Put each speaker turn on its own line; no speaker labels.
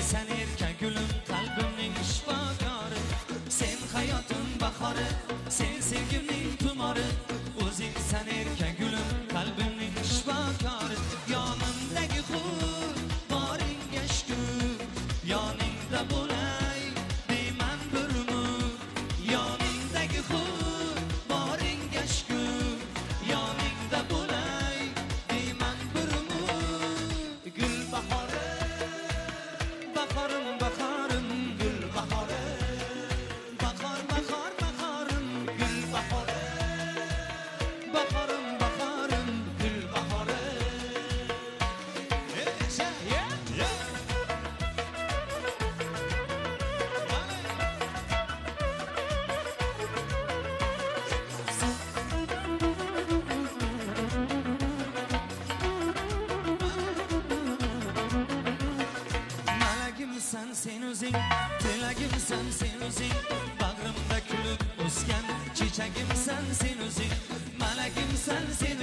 sen erken gülüm, kalbimin şifakarı. Sen hayatın baharı, sen sevgimin tumarı. O'zing sen erken gülüm, kalbimin şifakarı. Yanımdaki hur, baringa shukr, yoningda bo'lay deyman bir umr. Yoningdagi hur, baringa shukr, yoningda bo'lay deyman bir umr. Gül baharı, baharım baharım, gül baharı, bahar bahar baharım, gül baharı, baharım baharım, gül baharı. Malagimsan sen o'zing, tilagimsan sen o'zing, bag'rimda kulib o'sgan chechagimsan sen o'zing. Malagimsan sen